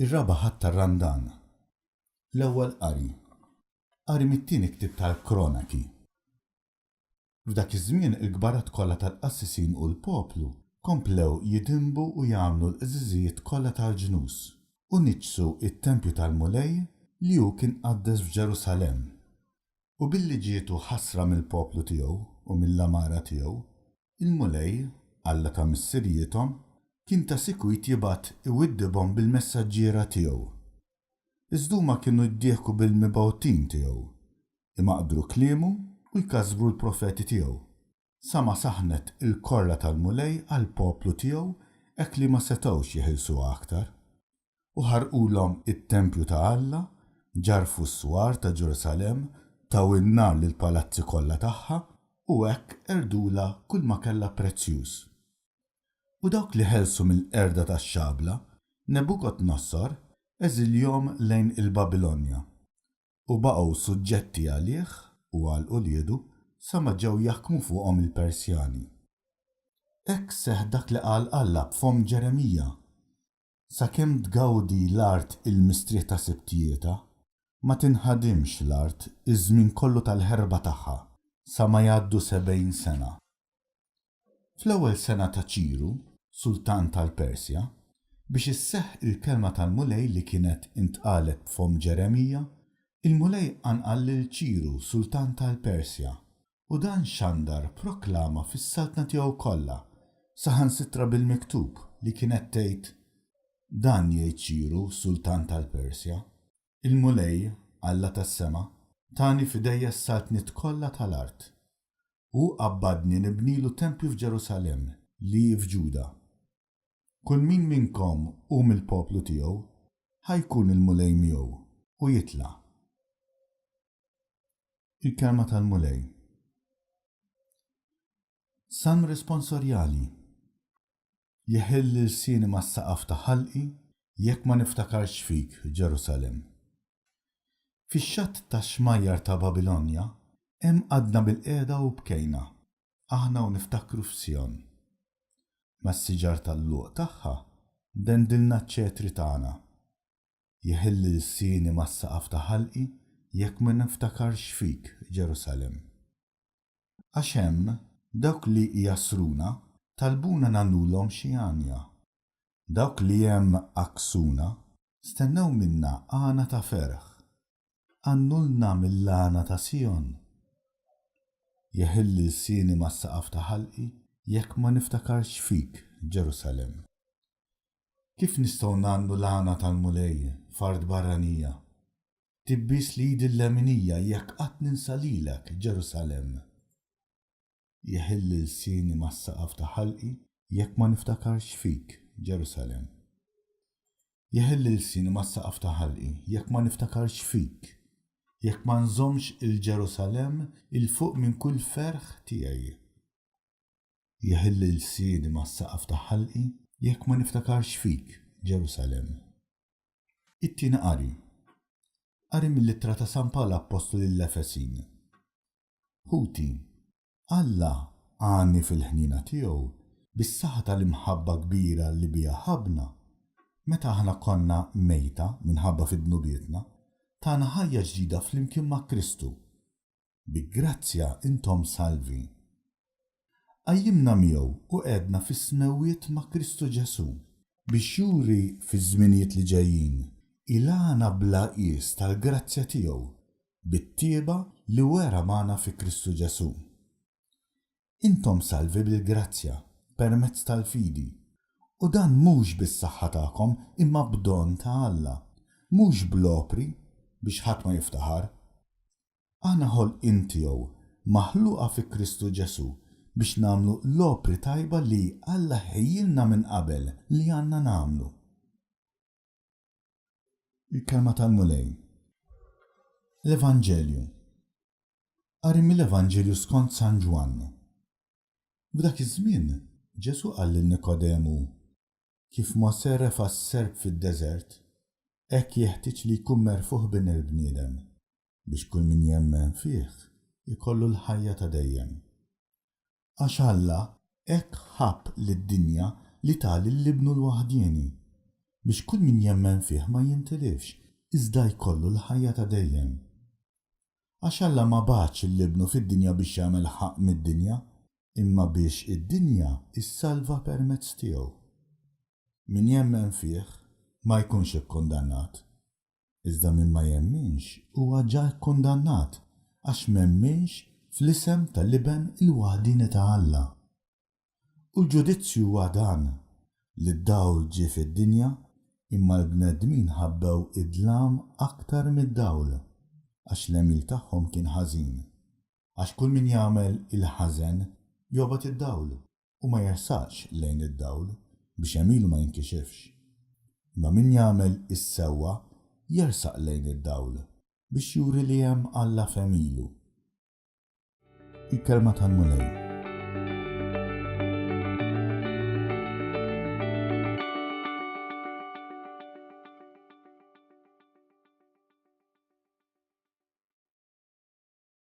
Ir-raba' ħadd tar-Randan. L-ewwel qari mit-tieni ktieb tal-Kronaki. F'dak iż-żmien il-gbarat kollha tal-qassisin u l-poplu komplew jidimbu u jagħmlu l-qżiżijiet kollha tal-ġnus u niġsu it-Tempju tal-Mulej li hu kien qaddes f'Ġerusalemm. U billi ġietu ħasra mill-poplu tiegħu u mill-amara tiegħu, il-Mulej, Alla ta' missiriethom, kien ta' sikwit jibgħat iwiddibhom bil-messaġġiera tiegħu. Iżda huma kienu jdieħku bil-mibgħutin tiegħu, imaqdru kliemu u jkasbru l-profeti tiegħu. Sa ma saħnet il-korla tal-Mulej għall-poplu tiegħu hekk li ma setgħux jeħilsuha aktar. U ħarqulhom it-Tempju ta' Alla, ġarfu s-swar ta' Ġerusalem, taw in-nar lill-palazzi kollha tagħha u hekk erdula kull ma kellha prezzjuż. U dawk li ħelsu mill-qerda tax-xabla, Nebukadnossar eżiljhom lejn il-Babilonja u baqgħu suġġetti għalih u għal uliedu sa ma ġew jaħkmu fuqhom il-Persjani. Hekk seħħ dak li qal Alla b'fom Ġeremija. Sakemm tgawdi l-art il-mistrieħ ta' sibtieta, ma tinħadimx l-art iż-żmien kollu tal-ħerba tagħha sa ma jgħaddu 70 sena. Fl-ewwel sena ta' Ċiru, sultan tal-Persja, biex isseħħ il-kelma tal-Mulej li kienet intqalet b'fom Ġeremija, il-Mulej anqal lil Ċiru, sultan tal-Persja, u dan xandar proklama fis-saltna tiegħu kollha, saħansitra bil-miktub li kienet tgħid: Dan jgħid Ċiru, sultan tal-Persja, il-Mulej, Alla tas-sema, tani f'idejja s-saltniet kollha tal-art. U qabbadni nibnilu tempju f'Ġerusalem li f'Ġuda. Kull min minnkom u mill-poplu tiegħu ħajkun il-Mulej miegħu u jitla'. Il-kelma tal-Mulej. Salm responsorjali. Jeħill il-sieni mas-saqaf ta' ħalqi jekk ma niftakarx fik Ġerusalem. Fix-xatt tax-xmajjar ta' Babilonja hemm qadna bil-qiegħda u bkejna, aħna u niftakru f'Sjon. Mas-siġar tal-luq tagħha dendilna ċ-ċetri tagħna. Jeħill il-sieni mas-saqaf ta' ħalqi jekk ma niftakarx fik Ġerusalem. Għax hemm dawk li jasruna talbuna nagħmluhom xi għanja. Dawk li hemm aksuna stennew minna għana ta' ferħ. Għannulna mill-għana ta' Sjon. Jeħill il-sieni mas-saqaf ta' ħalqi jekk ma niftakarx fik Ġerusalem. Kif nistgħu nagħmlu l-għana tal-Mulej fard barranija? Tibbis lidi l-leminija jekk qatt ninsa lilek Ġerusalem. Jeħill il-sieni mas-saqaf ta' ħalqi jekk ma niftakarx fik Ġerusalem. Jeħill il-sieni mas-saqaf ta' ħalqi jekk ma niftakarx fik, jekk ma nżommx il-Ġerusalem il-fuq minn kull ferħ tiegħi. Jeħill il-sieni mas-saqaf ta' ħalqi jekk ma niftakarx fik Ġerusalem. It-tieni qari mill-ittra ta' San Pawl Apostolu lill-Efesin. Ħuti, Alla għanni fil-ħnina tiegħu bis-saħħa tal-imħabba kbira li biha ħabna meta aħna konna mejta minħabba fid-dnubietna, tagħna ħajja ġdida flimkien ma' Kristu. Bi grazzja intom salvi. Qajjimna miegħu u qiegħdna fis-smewiet ma' Kristu Ġesu biex juri fiż-żminijiet li ġejjin il-għana bla qies tal-grazzja tiegħu bit-tieba li wera magħna fi Kristu Ġesu. Intom salvi bil-grazzja permezz tal-fidi u dan mhux bis-saħħa tagħkom imma b'don ta' Alla, mhux bl-opri biex ħadd ma jiftaħar. Aħna ħolqien tiegħu maħluqa fi Kristu Ġesu biex nagħmlu l-opri tajba li Alla ħejjilna minn qabel li għandna nagħmlu. Il-kelma tal-Mulej. L-Evanġelju. Qari mill-Evanġelju skont San Ġwann. F'dak iż-żmien Ġesu qal lil Nikodemu: Kif Mosè refa' s-serb fid-deżert, hekk jeħtieġ li jkun merfuħ bejn il-bniedem biex kull min jemmen fih ikollu l-ħajja ta' dejjem. Għax Alla hekk ħabb lid-dinja li tali l-Ibnu l-waħdieni biex kull min jemmen fih ma jintilifx, iżda jkollu l-ħajja ta' dejjem. Għax Alla ma baċ l-ibnu fid-dinja biex jagħmel ħaq mid-dinja, imma biex id-dinja issalva permezz tiegħu. Min jemmen fih ma jkunx ikkondannat, iżda min ma jemminx huwa ġa kkondannat għax m'hemmx fl-isem tal-liben il-waħdini ta' Alla. U l-ġudizzju huwa dan li d-dawl ġie fid-dinja imma l-bnedmin ħabbew id-dlam aktar mid-dawl għax l-emil tagħhom kien ħażin. Għax kull min jagħmel il-ħażen jogħbod id-dawl u ma jersaqx lejn id-dawl biex emilu ma jinkixifx. Imma min jagħmel is-sewwa jersaq lejn id-dawl biex juri li hemm Alla f'emilu. Il-kelma tal-Mulej.